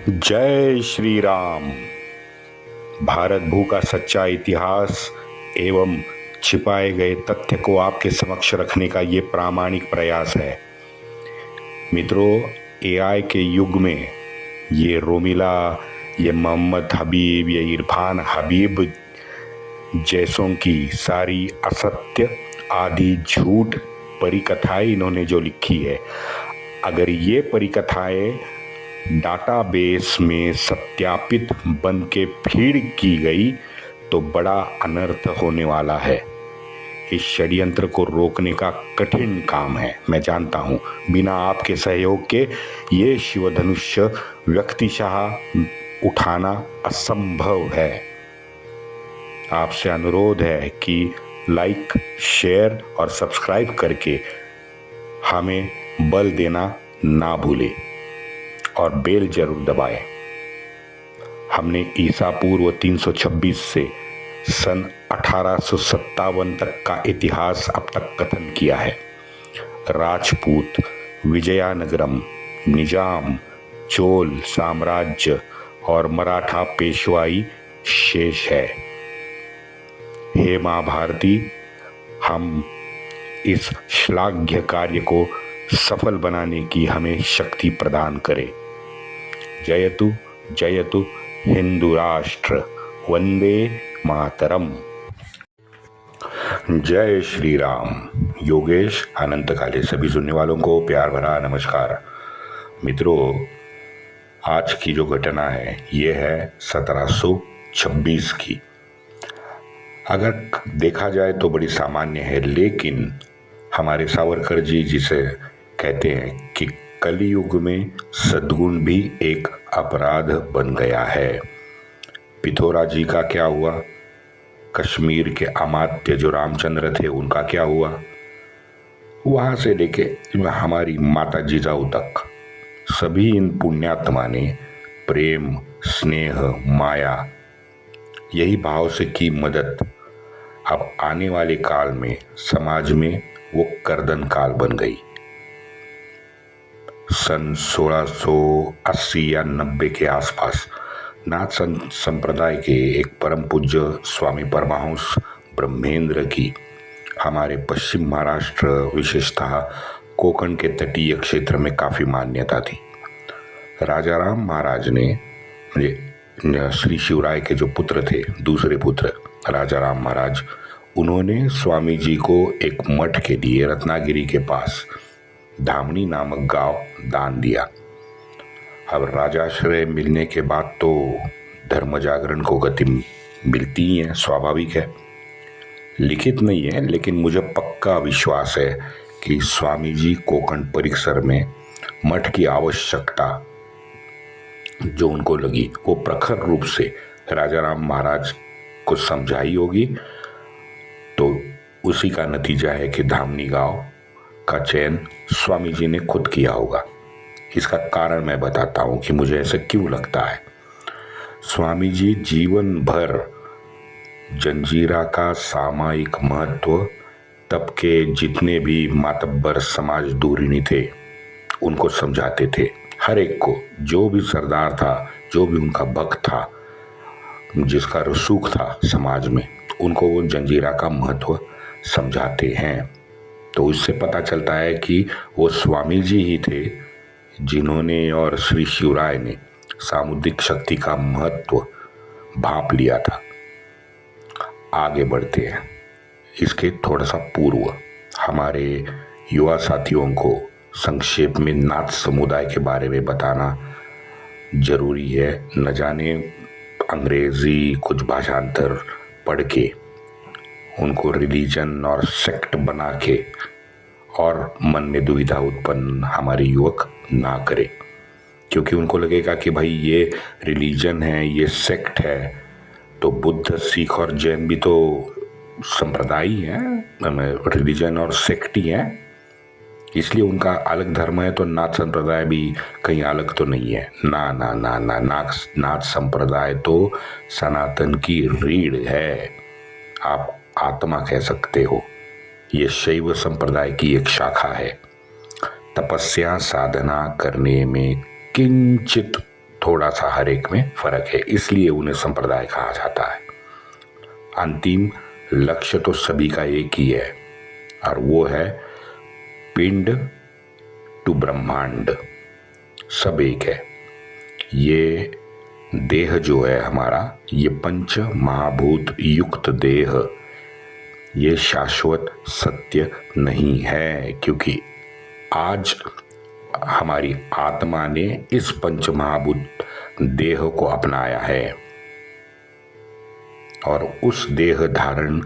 जय श्री राम। भारत भू का सच्चा इतिहास एवं छिपाए गए तथ्य को आपके समक्ष रखने का ये प्रामाणिक प्रयास है। मित्रों, एआई के युग में ये रोमिला, ये मोहम्मद हबीब, ये इरफान हबीब जैसों की सारी असत्य आदि झूठ परिकथाएं इन्होंने जो लिखी है, अगर ये परिकथाएं डाटाबेस में सत्यापित बन के फीड की गई तो बड़ा अनर्थ होने वाला है। इस षड्यंत्र को रोकने का कठिन काम है, मैं जानता हूँ। बिना आपके सहयोग के ये शिवधनुष्य व्यक्तिशः उठाना असंभव है। आपसे अनुरोध है कि लाइक, शेयर और सब्सक्राइब करके हमें बल देना ना भूलें और बेल जरूर दबाएं। हमने ईसा पूर्व 326 से सन 1857 तक का इतिहास अब तक कथन किया है। राजपूत, विजयानगरम, निजाम, चोल साम्राज्य और मराठा पेशवाई शेष है। हे मां भारती, हम इस श्लाघ्य कार्य को सफल बनाने की हमें शक्ति प्रदान करें। जयतु जयतु हिंदू राष्ट्र, वंदे मातरम। जय श्री राम। योगेश अनंत काले सभी सुनने वालों को प्यार भरा नमस्कार। मित्रों, आज की जो घटना है ये है 1726 की। अगर देखा जाए तो बड़ी सामान्य है, लेकिन हमारे सावरकर जी जिसे कहते हैं कि कलयुग में सद्गुण भी एक अपराध बन गया है। पिथौरा जी का क्या हुआ, कश्मीर के अमात्य जो रामचंद्र थे उनका क्या हुआ, वहां से लेके हमारी माता जिजाऊ तक सभी इन पुण्यात्मा ने प्रेम, स्नेह, माया यही भाव से की मदद। अब आने वाले काल में समाज में वो कर्दन काल बन गई। सन 1680 या 90 के आसपास नाथ संप्रदाय के एक परम पूज्य स्वामी परमहंस ब्रह्मेंद्र की हमारे पश्चिम महाराष्ट्र, विशेषतः कोकण के तटीय क्षेत्र में काफ़ी मान्यता थी। राजा राम महाराज ने श्री शिवराय के जो पुत्र थे, दूसरे पुत्र राजा राम महाराज, उन्होंने स्वामी जी को एक मठ के लिए रत्नागिरी के पास धामनी नामक गांव दान दिया। अब राजाश्रय मिलने के बाद तो धर्म जागरण को गति मिलती ही है, स्वाभाविक है। लिखित नहीं है, लेकिन मुझे पक्का विश्वास है कि स्वामी जी कोकण परिसर में मठ की आवश्यकता जो उनको लगी वो प्रखर रूप से राजा राम महाराज को समझाई होगी। तो उसी का नतीजा है कि धामनी गांव का चयन स्वामी जी ने खुद किया होगा। इसका कारण मैं बताता हूं कि मुझे ऐसे क्यों लगता है। स्वामी जी जीवन भर जंजीरा का सामायिक महत्व, तब के जितने भी मातब्बर समाज दूरिणी थे उनको समझाते थे। हर एक को, जो भी सरदार था, जो भी उनका भक्त था, जिसका रसूख था समाज में, उनको वो जंजीरा का महत्व समझाते हैं। तो इससे पता चलता है कि वो स्वामी जी ही थे जिन्होंने और श्री शिवराय ने सामुद्रिक शक्ति का महत्व भांप लिया था। आगे बढ़ते हैं। इसके थोड़ा सा पूर्व हमारे युवा साथियों को संक्षेप में नाथ समुदाय के बारे में बताना जरूरी है। न जाने अंग्रेजी कुछ भाषांतर पढ़ के उनको रिलीजन और सेक्ट बना के और मन में दुविधा उत्पन्न हमारे युवक ना करे, क्योंकि उनको लगेगा कि भाई ये रिलीजन है, ये सेक्ट है, तो बुद्ध, सिख और जैन भी तो संप्रदाय ही हैं, रिलीजन और सेक्ट ही हैं, इसलिए उनका अलग धर्म है, तो नाथ संप्रदाय भी कहीं अलग तो नहीं है। ना ना ना ना, नाथ संप्रदाय तो सनातन की रीढ़ है, आप आत्मा कह सकते हो। ये शैव संप्रदाय की एक शाखा है। तपस्या साधना करने में किंचित थोड़ा सा हर एक में फर्क है, इसलिए उन्हें संप्रदाय कहा जाता है। अंतिम लक्ष्य तो सभी का एक ही है और वो है पिंड टू ब्रह्मांड, सब एक है। ये देह जो है हमारा, ये पंच महाभूत युक्त देह, ये शाश्वत सत्य नहीं है, क्योंकि आज हमारी आत्मा ने इस पंच महाभूत देह को अपनाया है और उस देह धारण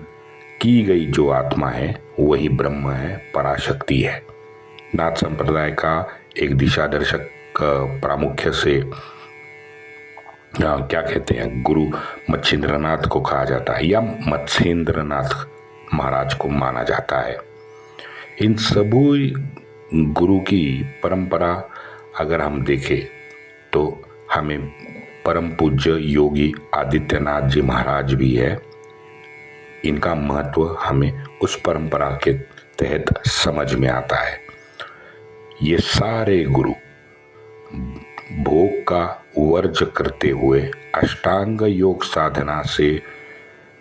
की गई जो आत्मा है वही ब्रह्म है, पराशक्ति है। नाथ संप्रदाय का एक दिशा दर्शक प्रामुख्य से क्या कहते हैं, गुरु मच्छिंद्रनाथ को कहा जाता है या मत्स्येंद्रनाथ महाराज को माना जाता है। इन सभी गुरु की परंपरा अगर हम देखें तो हमें परम पूज्य योगी आदित्यनाथ जी महाराज भी है। इनका महत्व हमें उस परंपरा के तहत समझ में आता है। ये सारे गुरु भोग का वर्ज करते हुए अष्टांग योग साधना से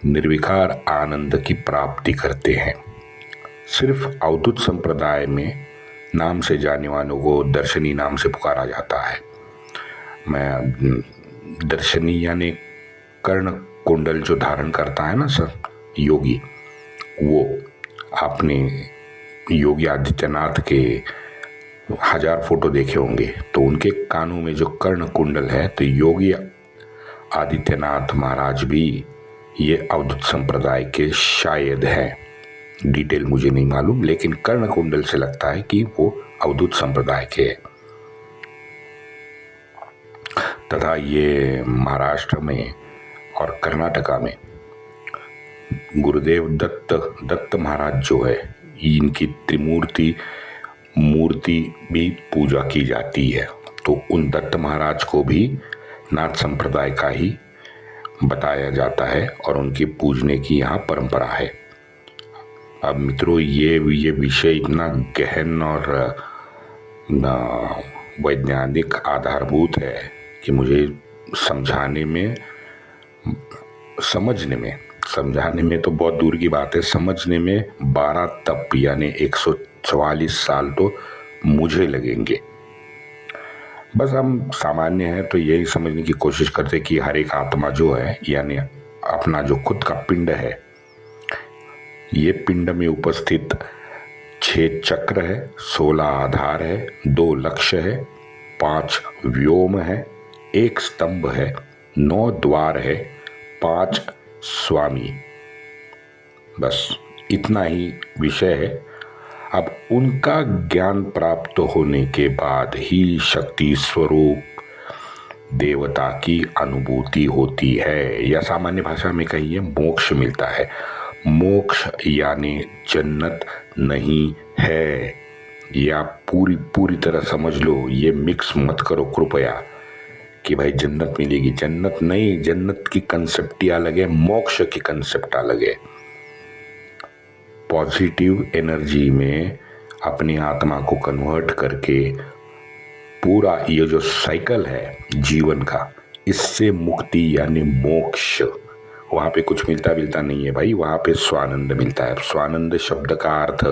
निर्विकार आनंद की प्राप्ति करते हैं। सिर्फ अवधूत संप्रदाय में नाम से जाने वालों को दर्शनी नाम से पुकारा जाता है। मैं दर्शनी यानी कर्ण कुंडल जो धारण करता है ना सर योगी, वो आपने योगी आदित्यनाथ के 1000 फोटो देखे होंगे तो उनके कानों में जो कर्ण कुंडल है, तो योगी आदित्यनाथ महाराज भी ये अवधूत संप्रदाय के शायद हैं। डिटेल मुझे नहीं मालूम, लेकिन कर्ण कुंडल से लगता है कि वो अवधूत संप्रदाय के हैं। तथा ये महाराष्ट्र में और कर्नाटका में गुरुदेव दत्त महाराज जो है, इनकी त्रिमूर्ति मूर्ति भी पूजा की जाती है। तो उन दत्त महाराज को भी नाथ संप्रदाय का ही बताया जाता है और उनकी पूजने की यहाँ परंपरा है। अब मित्रों, ये विषय इतना गहन और वैज्ञानिक आधारभूत है कि मुझे समझाने में तो बहुत दूर की बात है, समझने में 12 तप यानी 144 साल तो मुझे लगेंगे। बस हम सामान्य हैं तो यही समझने की कोशिश करते कि हर एक आत्मा जो है यानी अपना जो खुद का पिंड है, ये पिंड में उपस्थित 6 चक्र है, 16 आधार है, 2 लक्ष्य है, 5 व्योम है, 1 स्तंभ है, 9 द्वार है, 5 स्वामी। बस इतना ही विषय है। अब उनका ज्ञान प्राप्त होने के बाद ही शक्ति स्वरूप देवता की अनुभूति होती है, या सामान्य भाषा में कहिए मोक्ष मिलता है। मोक्ष यानी जन्नत नहीं है, या पूरी तरह समझ लो, ये मिक्स मत करो कृपया कि भाई जन्नत मिलेगी। जन्नत नहीं, जन्नत की कंसेप्ट ही अलग है, मोक्ष की कंसेप्ट अलग है। पॉजिटिव एनर्जी में अपनी आत्मा को कन्वर्ट करके पूरा ये जो साइकिल है जीवन का, इससे मुक्ति यानी मोक्ष, वहाँ पे कुछ मिलता नहीं है भाई, वहाँ पे स्वानंद मिलता है। स्वानंद शब्द का अर्थ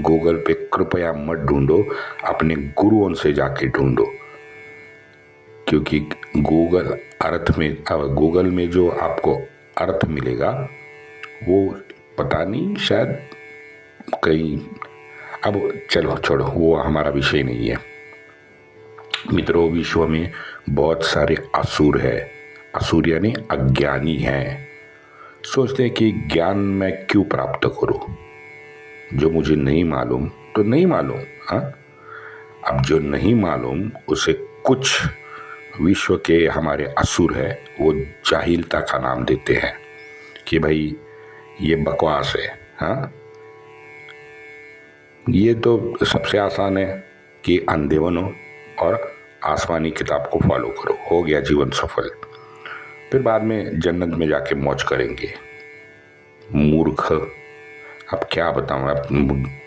गूगल पे कृपया मत ढूंढो, अपने गुरुओं से जाके ढूंढो, क्योंकि गूगल में जो आपको अर्थ मिलेगा वो पता नहीं, शायद कहीं, अब चलो छोड़ो, वो हमारा विषय नहीं है। मित्रों, विश्व में बहुत सारे असुर है, असुर यानी अज्ञानी हैं। सोचते हैं कि ज्ञान मैं क्यों प्राप्त करूं, जो मुझे नहीं मालूम तो नहीं मालूम। हाँ, अब जो नहीं मालूम उसे कुछ विश्व के हमारे असुर है वो जाहिलता का नाम देते हैं कि भाई ये बकवास है। हाँ, ये तो सबसे आसान है कि अंधे बनो और आसमानी किताब को फॉलो करो, हो गया जीवन सफल, फिर बाद में जन्नत में जाके मौज करेंगे। मूर्ख, अब क्या बताऊं,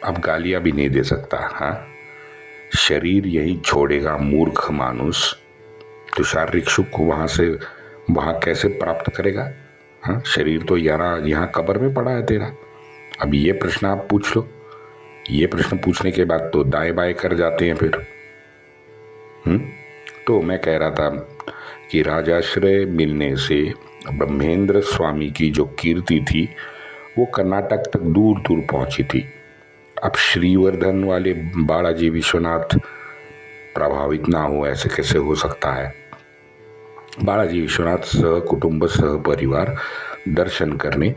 अब गालियां भी नहीं दे सकता। हाँ, शरीर यही छोड़ेगा मूर्ख मानुष, तो शारीरिक सुख वहाँ कैसे प्राप्त करेगा? हाँ, शरीर तो यहाँ कब्र में पड़ा है तेरा। अब ये प्रश्न आप पूछ लो। ये प्रश्न पूछने के बाद तो दाएं बाएं कर जाते हैं फिर। तो मैं कह रहा था कि राजाश्रय मिलने से ब्रह्मेंद्र स्वामी की जो कीर्ति थी वो कर्नाटक तक दूर दूर पहुंची थी। अब श्रीवर्धन वाले बालाजी विश्वनाथ प्रभावित ना हो, ऐसे कैसे हो सकता है? बालाजी विश्वनाथ सह कुटुंब सह परिवार दर्शन करने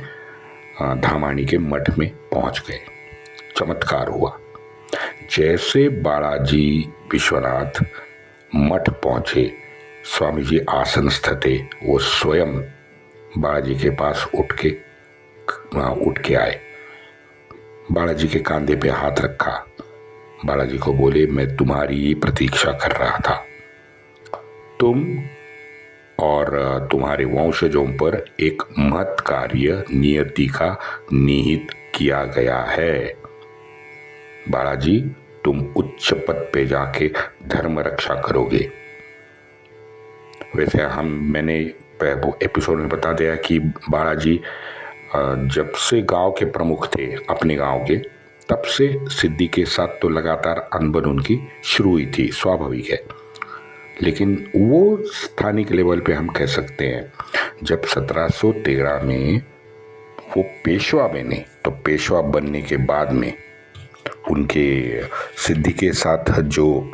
धामाणी के मठ में पहुंच गए। चमत्कार हुआ। जैसे बालाजी विश्वनाथ मठ पहुंचे, स्वामी जी आसनस्थ थे। वो स्वयं बालाजी के पास उठ के आए, बालाजी के कंधे पे हाथ रखा, बालाजी को बोले, मैं तुम्हारी प्रतीक्षा कर रहा था। तुम और तुम्हारे वंशजों पर एक महत् कार्य नियति का निहित किया गया है। बालाजी, तुम उच्च पद पे जाके धर्म रक्षा करोगे। वैसे मैंने एपिसोड में बता दिया कि बालाजी जब से गांव के प्रमुख थे अपने गांव के, तब से सिद्धि के साथ तो लगातार अनबन उनकी शुरू हुई थी, स्वाभाविक है। लेकिन वो स्थानिक लेवल पे हम कह सकते हैं, जब 1713 में वो पेशवा बने, तो पेशवा बनने के बाद में उनके सिद्धि के साथ जो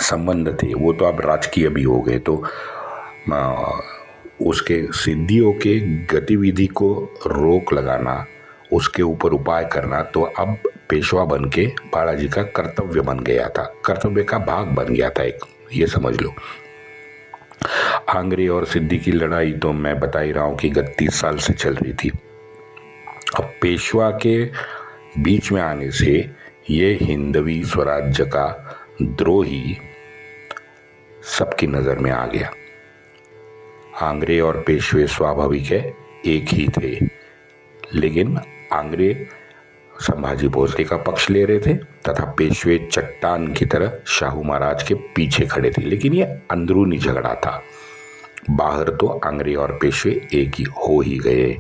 संबंध थे वो तो अब राजकीय भी हो गए। तो उसके सिद्धियों के गतिविधि को रोक लगाना, उसके ऊपर उपाय करना, तो अब पेशवा बन के बालाजी का कर्तव्य बन गया था, कर्तव्य का भाग बन गया था एक, ये समझ लो। आंग्रे और सिद्धि की लड़ाई तो मैं बता ही रहा हूं कि 30 साल से चल रही थी। अब पेशवा के बीच में आने से ये हिंदवी स्वराज्य का द्रोही सबकी नजर में आ गया। आंग्रे और पेशवे स्वाभाविक है एक ही थे, लेकिन आंग्रे संभाजी भोसले का पक्ष ले रहे थे तथा पेशवे चट्टान की तरह शाहू महाराज के पीछे खड़े थे। लेकिन ये अंदरूनी झगड़ा था, बाहर तो आंग्रे और पेशवे एक ही हो ही गए।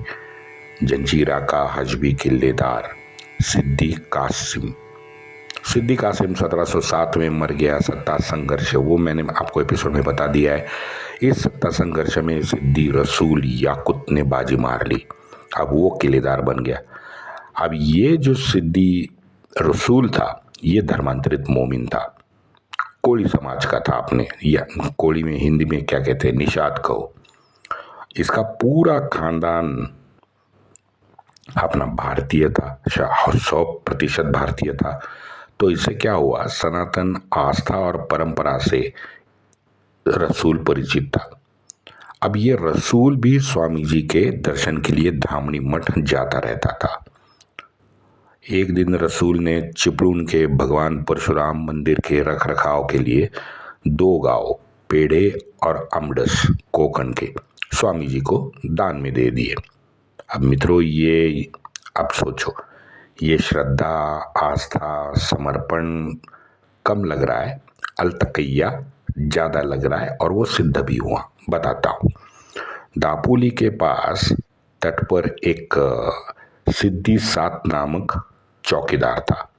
जंजीरा का हजबी किल्लेदार सिद्दी कासिम 1707 में मर गया। सत्ता संघर्ष, वो मैंने आपको एपिसोड में बता दिया है। इस सत्ता संघर्ष में सिद्दी रसूल याकुत ने बाजी मार ली, अब वो किलेदार बन गया। अब ये जो सिद्दी रसूल था, ये धर्मांतरित मोमिन था, कोली समाज का था। आपने या कोली में हिंदी में क्या कहते हैं, निषाद कहो। इसका पूरा खानदान अपना भारतीय था, 100% भारतीय था। तो इससे क्या हुआ, सनातन आस्था और परंपरा से रसूल परिचित था। अब ये रसूल भी स्वामी जी के दर्शन के लिए धामनी मठ जाता रहता था। एक दिन रसूल ने चिपळूण के भगवान परशुराम मंदिर के रख रखाव के लिए 2 गांव पेड़े और अमडस कोकण के स्वामी जी को दान में दे दिए। अब मित्रों, ये अब सोचो, ये श्रद्धा, आस्था, समर्पण कम लग रहा है, अलतकैया ज़्यादा लग रहा है, और वो सिद्ध भी हुआ। बताता हूँ। दापोली के पास तट पर एक सिद्धि सात नामक चौकीदार था।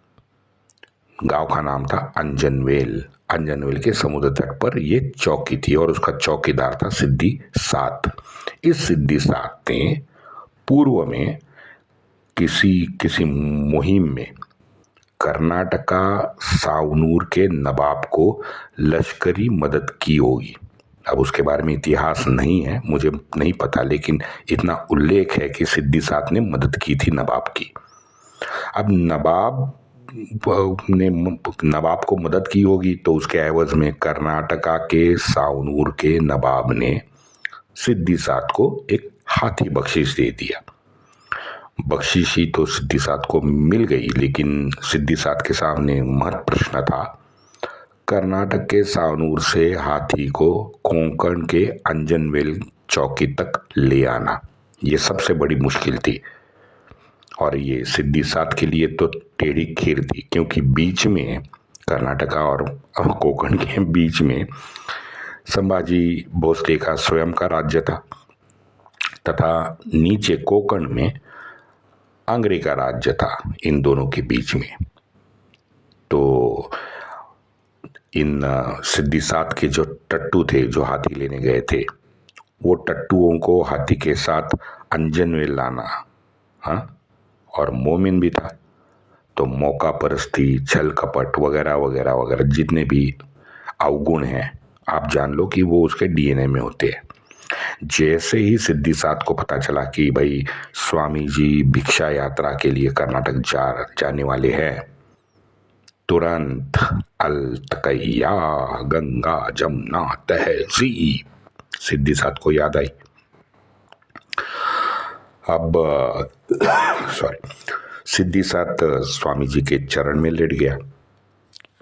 गांव का नाम था अंजनवेल। अंजनवेल के समुद्र तट पर ये चौकी थी और उसका चौकीदार था सिद्धि सात। इस सिद्धि सात ने पूर्व में किसी मुहिम में कर्नाटका सावनूर के नवाब को लश्करी मदद की होगी। अब उसके बारे में इतिहास नहीं है, मुझे नहीं पता, लेकिन इतना उल्लेख है कि सिद्धि सात ने मदद की थी नवाब की। अब नवाब को मदद की होगी, तो उसके एवज में कर्नाटका के सावनूर के नवाब ने सिद्धि सात को एक हाथी बख्शिश दे दिया। बख्शिश ही तो सिद्धि सात को मिल गई, लेकिन सिद्धि सात के सामने महत्वपूर्ण प्रश्न था, कर्नाटक के सावनूर से हाथी को कोंकण के अंजनवेल चौकी तक ले आना, ये सबसे बड़ी मुश्किल थी। और ये सिद्धि सात के लिए तो टेढ़ी खीर थी, क्योंकि बीच में कर्नाटका और कोंकण के बीच में संभाजी भोसले का स्वयं का राज्य था तथा नीचे कोंकण में आंग्रे का राज्य था इन दोनों के बीच में। तो इन सिद्धि सात के जो टट्टू थे जो हाथी लेने गए थे, वो टट्टुओं को हाथी के साथ अंजनवेल लाना, हाँ, और मोमिन भी था। तो मौका परस्ती, छल कपट वगैरह वगैरह वगैरह जितने भी अवगुण हैं, आप जान लो कि वो उसके डीएनए में होते हैं। जैसे ही सिद्धि सात को पता चला कि भाई स्वामी जी भिक्षा यात्रा के लिए कर्नाटक जाने वाले हैं, तुरंत अल्तकैया गंगा जमुना तहजीब सिद्धि सात को याद आई। अब सिद्धि सात स्वामी जी के चरण में लेट गया,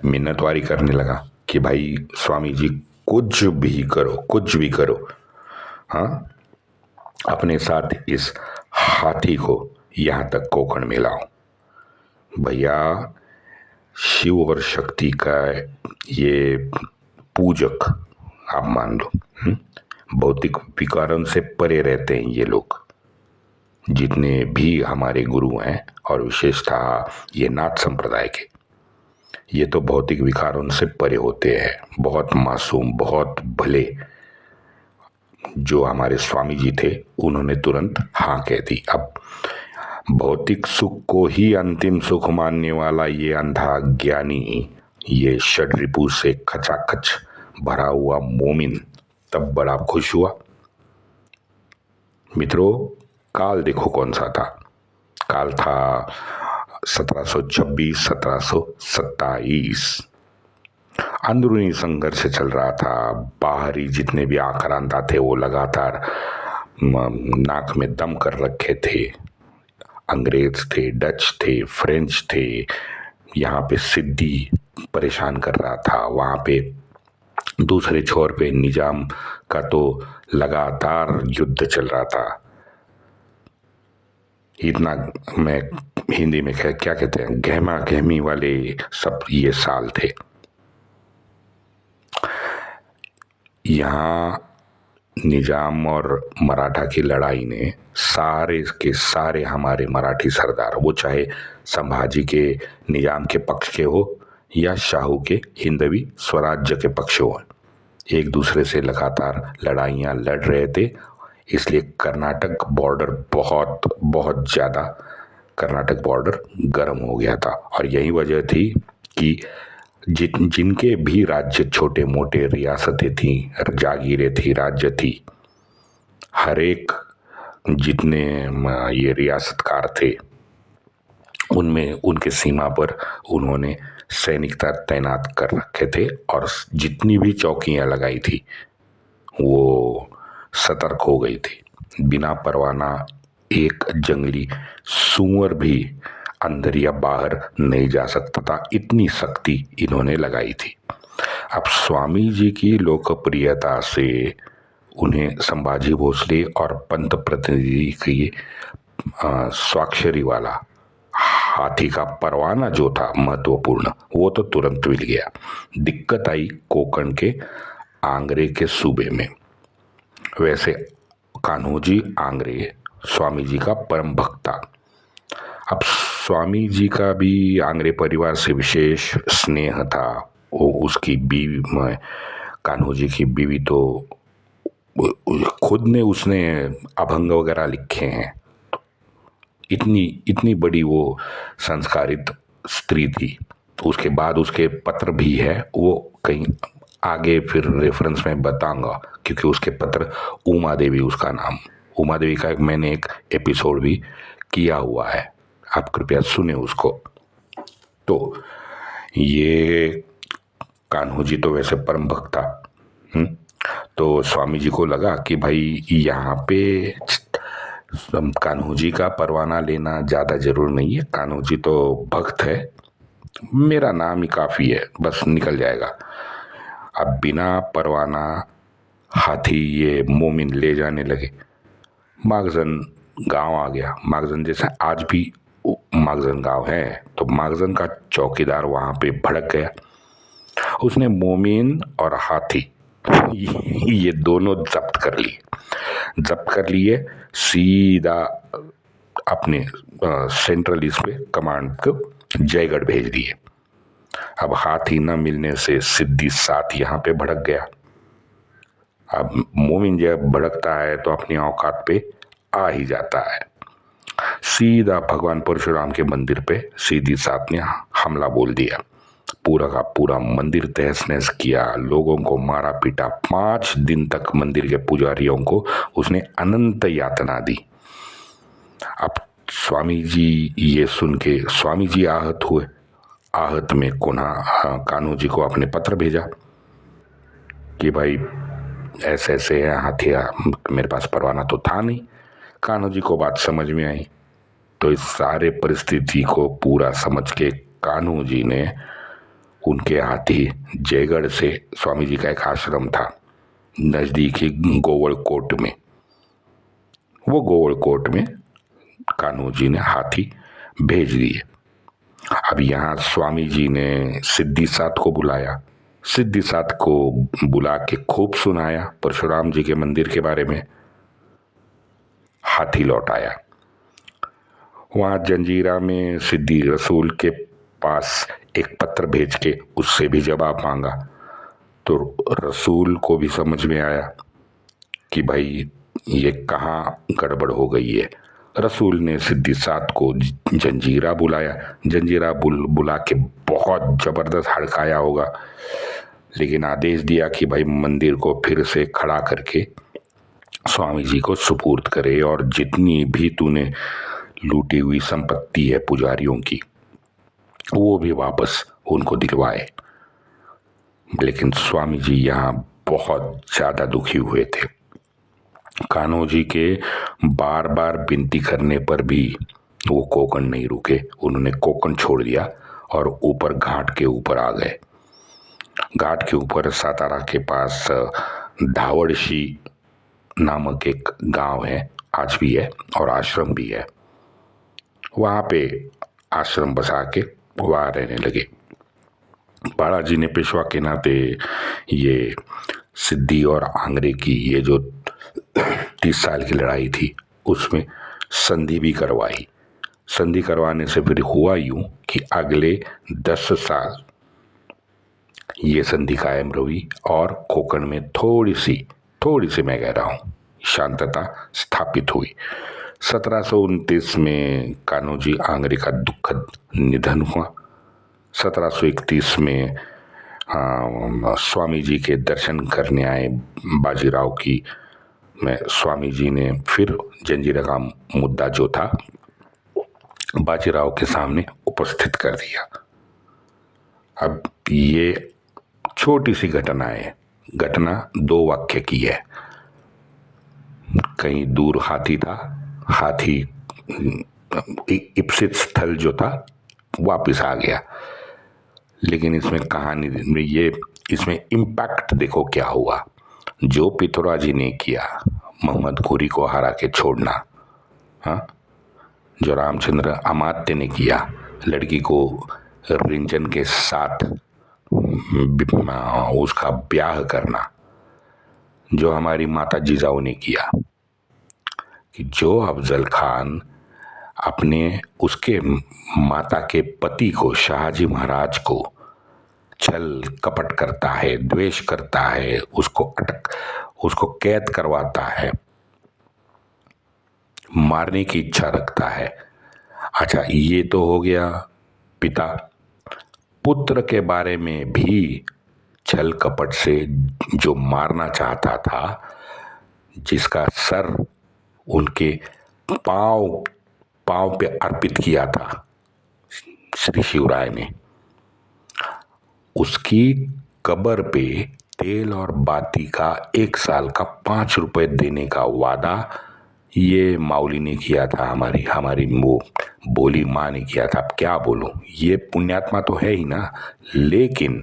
मिन्नतवारी करने लगा कि भाई स्वामी जी कुछ भी करो, कुछ भी करो, हाँ, अपने साथ इस हाथी को यहाँ तक कोंकण में लाओ। भैया शिव और शक्ति का ये पूजक आप मान लो, भौतिक विकारों से परे रहते हैं ये लोग, जितने भी हमारे गुरु हैं, और विशेषतः ये नाथ संप्रदाय के, ये तो भौतिक विकारों से परे होते हैं, बहुत मासूम, बहुत भले। जो हमारे स्वामी जी थे उन्होंने तुरंत हाँ कह दी। अब भौतिक सुख को ही अंतिम सुख मानने वाला ये अंधा ज्ञानी, ये षड्रिपु से खचाखच भरा हुआ मोमिन तब बड़ा खुश हुआ। मित्रों, काल देखो कौन सा था। काल था 1726 1727। अंदरूनी संघर्ष चल रहा था, बाहरी जितने भी आक्रांता थे वो लगातार नाक में दम कर रखे थे। अंग्रेज थे, डच थे, फ्रेंच थे, यहाँ पे सिद्धि परेशान कर रहा था, वहाँ पे दूसरे छोर पे निजाम का तो लगातार युद्ध चल रहा था। इतना मैं हिंदी में क्या कहते हैं, गहमा गहमी वाले सब ये साल थे। यहाँ निजाम और मराठा की लड़ाई ने सारे के सारे हमारे मराठी सरदार, वो चाहे संभाजी के निजाम के पक्ष के हो या शाहू के हिंदवी स्वराज्य के पक्ष हो, एक दूसरे से लगातार लड़ाइयाँ लड़ रहे थे। इसलिए कर्नाटक बॉर्डर बहुत ज़्यादा कर्नाटक बॉर्डर गर्म हो गया था। और यही वजह थी कि जिनके भी राज्य छोटे मोटे रियासतें थी, जागीरें थी, राज्य थी, हर एक जितने ये रियासतकार थे उनमें उनके सीमा पर उन्होंने सैनिक तैनात कर रखे थे, और जितनी भी चौकियां लगाई थी वो सतर्क हो गई थी। बिना परवाना एक जंगली सूअर भी अंदर या बाहर नहीं जा सकता था, इतनी सख्ती इन्होंने लगाई थी। अब स्वामी जी की लोकप्रियता से उन्हें संभाजी भोसले और पंत प्रतिनिधि की स्वाक्षरी वाला हाथी का परवाना जो था महत्वपूर्ण, वो तो तुरंत मिल गया। दिक्कत आई कोंकण के आंग्रे के सूबे में। वैसे कान्होजी आंग्रे स्वामी जी का परम भक्त था। अब स्वामी जी का भी आंग्रे परिवार से विशेष स्नेह था। वो उसकी बीवी, कान्होजी की बीवी तो खुद ने उसने अभंग वगैरह लिखे हैं, इतनी बड़ी वो संस्कारित स्त्री थी। तो उसके बाद उसके पत्र भी है, वो कहीं आगे फिर रेफरेंस में बताऊंगा, क्योंकि उसके पत्र उमा देवी उसका नाम, उमा देवी का मैंने एक एपिसोड भी किया हुआ है, आप कृपया सुने उसको। तो ये कान्होजी तो वैसे परम भक्त था। तो स्वामी जी को लगा कि भाई यहाँ पे कान्होजी का परवाना लेना ज़्यादा जरूर नहीं है, कान्होजी तो भक्त है, मेरा नाम ही काफ़ी है, बस निकल जाएगा। अब बिना परवाना हाथी ये मोमिन ले जाने लगे। मागजन गांव आ गया। मागजन जैसे आज भी मागजन गांव है, तो मागजन का चौकीदार वहाँ पे भड़क गया। उसने मोमिन और हाथी ये दोनों जब्त कर लिए, सीधा अपने सेंट्रल इस पे कमांड को जयगढ़ भेज दिए। अब हाथी न मिलने से सिद्धि साथ यहाँ पे भड़क गया। अब मोमिन जब भड़कता है तो अपनी औकात पे आ ही जाता है। सीधा भगवान परशुराम के मंदिर पे सीधी साथ ने हमला बोल दिया। पूरा का पूरा मंदिर तहस नहस किया, लोगों को मारा पीटा। 5 दिन तक मंदिर के पुजारियों को उसने अनंत यातना दी। अब स्वामी जी ये सुन के स्वामी जी आहत हुए। आहत में कान्हो जी को अपने पत्र भेजा कि भाई ऐसे ऐसे है हाथिया, मेरे पास परवाना तो था नहीं। कान्हो जी को बात समझ में आई, तो इस सारे परिस्थिति को पूरा समझ के कान्हो जी ने उनके हाथी जयगढ़ से, स्वामी जी का एक आश्रम था नजदीकी गोवलकोट में, वो गोवलकोट में कान्हो जी ने हाथी भेज दिए। अब यहाँ स्वामी जी ने सिद्धि साथ को बुलाया। सिद्धि साथ को बुला के खूब सुनाया परशुराम जी के मंदिर के बारे में। हाथी लौट आया। वहां जंजीरा में सिद्धि रसूल के पास एक पत्र भेज के उससे भी जवाब मांगा, तो रसूल को भी समझ में आया कि भाई ये कहाँ गड़बड़ हो गई है। रसूल ने सिद्धि साथ को जंजीरा बुलाया। जंजीरा बुला के बहुत जबरदस्त हड़काया होगा, लेकिन आदेश दिया कि भाई मंदिर को फिर से खड़ा करके स्वामी जी को सुपुर्द करे और जितनी भी तूने लूटी हुई संपत्ति है पुजारियों की वो भी वापस उनको दिलवाए। लेकिन स्वामी जी यहाँ बहुत ज्यादा दुखी हुए थे। कान्हो जी के बार बार विनती करने पर भी वो कोकण नहीं रुके। उन्होंने कोकण छोड़ दिया और ऊपर घाट के ऊपर आ गए। घाट के ऊपर सातारा के पास धावड़शी नामक एक गांव है, आज भी है, और आश्रम भी है। वहां पे आश्रम बसा के वहां रहने लगे। बालाजी ने पेशवा के नाते ये सिद्धि और आंगरे की ये जो 30 साल की लड़ाई थी उसमें संधि भी करवाई। संधि करवाने से फिर हुआ यूं कि अगले 10 साल ये संधि कायम रही और कोकण में थोड़ी सी मैं कह रहा हूं शांतता स्थापित हुई। 1729 में कान्हो जी आंगरे का दुखद निधन हुआ। 1731 में स्वामी जी के दर्शन करने आए बाजीराव की में स्वामी जी ने फिर जंजीरा का मुद्दा जो था बाजीराव के सामने उपस्थित कर दिया। अब ये छोटी सी घटना है। घटना 2 वाक्य की है। कहीं दूर हाथी था, हाथी इप्सित स्थल जो था वापस आ गया। लेकिन इसमें कहानी में इसमें इम्पैक्ट देखो क्या हुआ। जो पिथौराजी ने किया मोहम्मद घुरी को हरा के छोड़ना, हाँ, जो रामचंद्र अमात्य ने किया लड़की को रिंचन के साथ उसका ब्याह करना, जो हमारी माता जिजाऊ ने किया कि जो अफजल खान अपने उसके माता के पति को शाहजी महाराज को छल कपट करता है, द्वेष करता है, उसको कैद करवाता है, मारने की इच्छा रखता है। अच्छा, ये तो हो गया पिता। पुत्र के बारे में भी छल कपट से जो मारना चाहता था, जिसका सर उनके पांव पे अर्पित किया था श्री शिवराय ने, उसकी कब्र पे तेल और बाती का 1 साल का 5 रुपए देने का वादा ये माउली ने किया था। हमारी वो बोली माँ ने किया था। अब क्या बोलूं, ये पुण्यात्मा तो है ही ना, लेकिन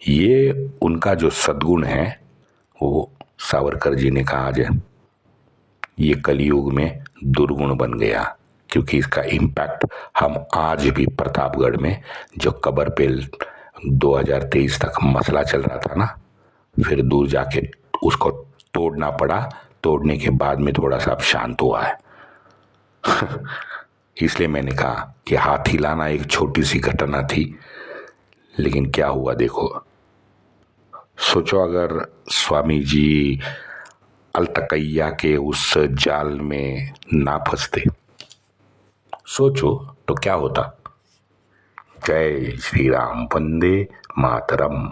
ये उनका जो सद्गुण है वो सावरकर जी ने कहा आज ये कलयुग में दुर्गुण बन गया, क्योंकि इसका इम्पैक्ट हम आज भी प्रतापगढ़ में जो कब्र पे 2023 तक मसला चल रहा था ना, फिर दूर जाके उसको तोड़ना पड़ा। तोड़ने के बाद में थोड़ा सा अब शांत हुआ है। इसलिए मैंने कहा कि हाथ हिलाना एक छोटी सी घटना थी, लेकिन क्या हुआ देखो। सोचो अगर स्वामी जी अल्तकैया के उस जाल में ना फंसते, सोचो तो क्या होता। जय श्री राम, वंदे मातरम।